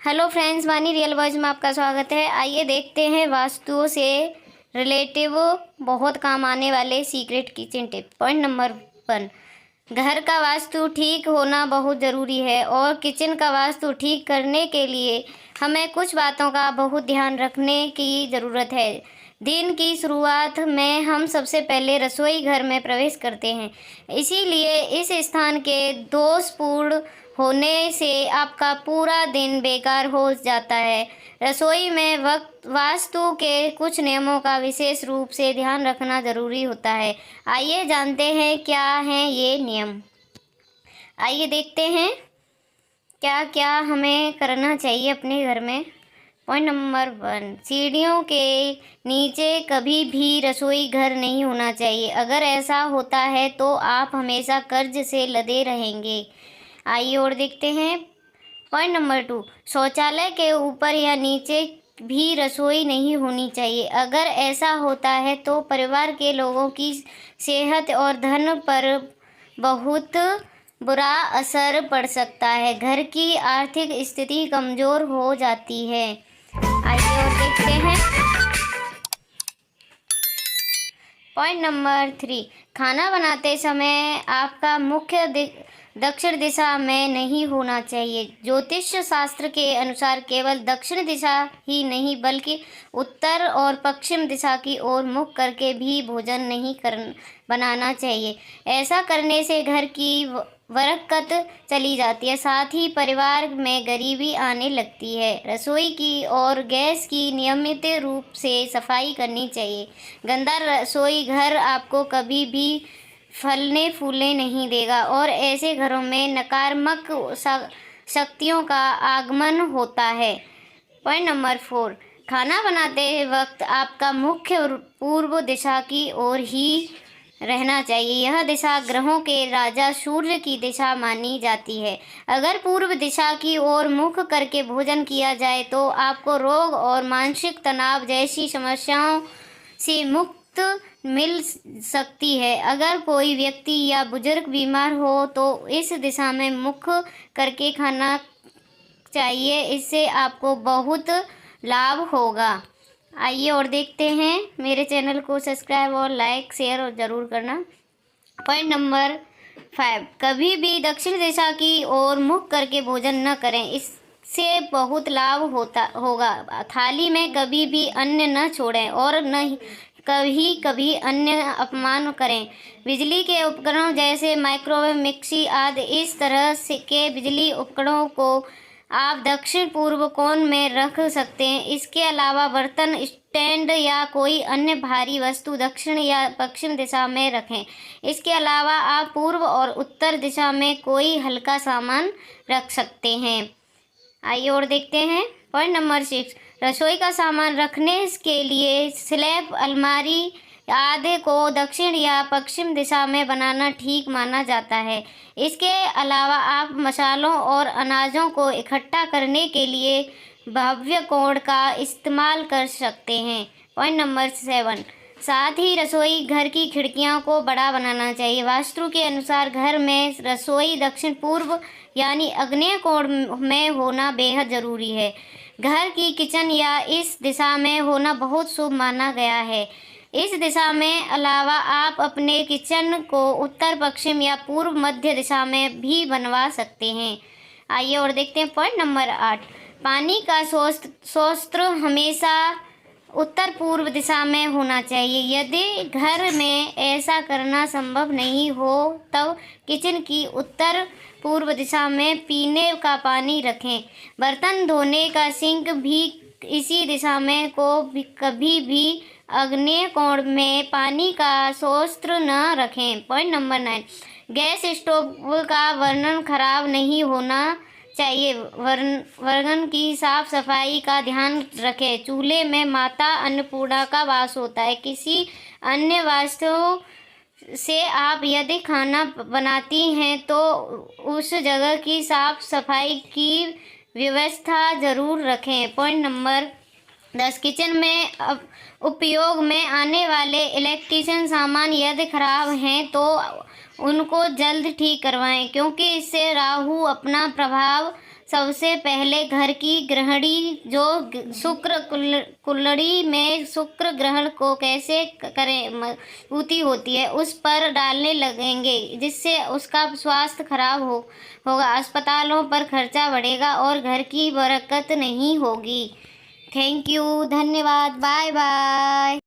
Hello friends, वानी real voice में आपका स्वागत है। आइए देखते हैं वास्तुओं से रिलेटिव बहुत काम आने वाले secret kitchen tip. Point number 1, घर का वास्तु ठीक होना बहुत ज़रूरी है और किचन का वास्तु ठीक करने के लिए हमें कुछ बातों का बहुत ध्यान रखने की ज़रूरत है। दिन की शुरुआत में हम सबसे पहले रसोई घर में प्रवेश करते हैं, इसीलिए इस स्थान के दोषपूर्ण होने से आपका पूरा दिन बेकार हो जाता है। रसोई में वास्तु के कुछ नियमों का विशेष रूप से ध्यान रखना ज़रूरी होता है। आइए जानते हैं क्या हैं ये नियम। आइए देखते हैं क्या क्या हमें करना चाहिए अपने घर में। पॉइंट नंबर 1, सीढ़ियों के नीचे कभी भी रसोई घर नहीं होना चाहिए। अगर ऐसा होता है तो आप हमेशा कर्ज से लदे रहेंगे। आइए और देखते हैं। पॉइंट नंबर 2, शौचालय के ऊपर या नीचे भी रसोई नहीं होनी चाहिए। अगर ऐसा होता है तो परिवार के लोगों की सेहत और धन पर बहुत बुरा असर पड़ सकता है। घर की आर्थिक स्थिति कमज़ोर हो जाती है। आइए और देखते हैं। पॉइंट नंबर 3, खाना बनाते समय आपका मुख्य दक्षिण दिशा में नहीं होना चाहिए। ज्योतिष शास्त्र के अनुसार केवल दक्षिण दिशा ही नहीं बल्कि उत्तर और पश्चिम दिशा की ओर मुख करके भी भोजन नहीं बनाना चाहिए। ऐसा करने से घर की बरकत चली जाती है, साथ ही परिवार में गरीबी आने लगती है। रसोई की और गैस की नियमित रूप से सफाई करनी चाहिए। गंदा रसोई घर आपको कभी भी फलने फूलने नहीं देगा और ऐसे घरों में नकारात्मक शक्तियों का आगमन होता है। पॉइंट नंबर 4, खाना बनाते वक्त आपका मुख्य पूर्व दिशा की ओर ही रहना चाहिए। यह दिशा ग्रहों के राजा सूर्य की दिशा मानी जाती है। अगर पूर्व दिशा की ओर मुख करके भोजन किया जाए तो आपको रोग और मानसिक तनाव जैसी समस्याओं से मुक्त मिल सकती है। अगर कोई व्यक्ति या बुजुर्ग बीमार हो तो इस दिशा में मुख करके खाना चाहिए, इससे आपको बहुत लाभ होगा। आइए और देखते हैं। मेरे चैनल को सब्सक्राइब और लाइक शेयर और ज़रूर करना। पॉइंट नंबर 5, कभी भी दक्षिण दिशा की ओर मुख करके भोजन न करें, इससे बहुत लाभ होगा। थाली में कभी भी अन्न न छोड़ें और न कभी अन्न अपमान करें। बिजली के उपकरणों जैसे माइक्रोवेव, मिक्सी आदि इस तरह के बिजली उपकरणों को आप दक्षिण पूर्व कोण में रख सकते हैं। इसके अलावा बर्तन स्टैंड या कोई अन्य भारी वस्तु दक्षिण या पश्चिम दिशा में रखें। इसके अलावा आप पूर्व और उत्तर दिशा में कोई हल्का सामान रख सकते हैं। आइए और देखते हैं। पॉइंट नंबर 6, रसोई का सामान रखने के लिए स्लैब, अलमारी आदि को दक्षिण या पश्चिम दिशा में बनाना ठीक माना जाता है। इसके अलावा आप मसालों और अनाजों को इकट्ठा करने के लिए भव्य कोण का इस्तेमाल कर सकते हैं। पॉइंट नंबर 7, साथ ही रसोई घर की खिड़कियों को बड़ा बनाना चाहिए। वास्तु के अनुसार घर में रसोई दक्षिण पूर्व यानी आग्नेय कोण में होना बेहद ज़रूरी है। घर की किचन या इस दिशा में होना बहुत शुभ माना गया है। इस दिशा में अलावा आप अपने किचन को उत्तर पश्चिम या पूर्व मध्य दिशा में भी बनवा सकते हैं। आइए और देखते हैं। पॉइंट नंबर 8, पानी का स्रोत हमेशा उत्तर पूर्व दिशा में होना चाहिए। यदि घर में ऐसा करना संभव नहीं हो तब किचन की उत्तर पूर्व दिशा में पीने का पानी रखें। बर्तन धोने का सिंक भी इसी दिशा में कभी भी आग्नेय कोण में पानी का स्रोत न रखें। पॉइंट नंबर 9, गैस स्टोव का बर्नर खराब नहीं होना चाहिए। बर्नर की साफ सफाई का ध्यान रखें। चूल्हे में माता अन्नपूर्णा का वास होता है। किसी अन्य वस्तु से आप यदि खाना बनाती हैं तो उस जगह की साफ सफाई की व्यवस्था ज़रूर रखें। पॉइंट नंबर 10, किचन में उपयोग में आने वाले इलेक्ट्रिशियन सामान यदि खराब हैं तो उनको जल्द ठीक करवाएं, क्योंकि इससे राहु अपना प्रभाव सबसे पहले घर की गृहिणी जो शुक्र कुंडली में शुक्र ग्रहण को कैसे करें मजबूती होती है उस पर डालने लगेंगे, जिससे उसका स्वास्थ्य खराब होगा, अस्पतालों पर खर्चा बढ़ेगा और घर की बरकत नहीं होगी। थैंक यू, धन्यवाद, बाय बाय।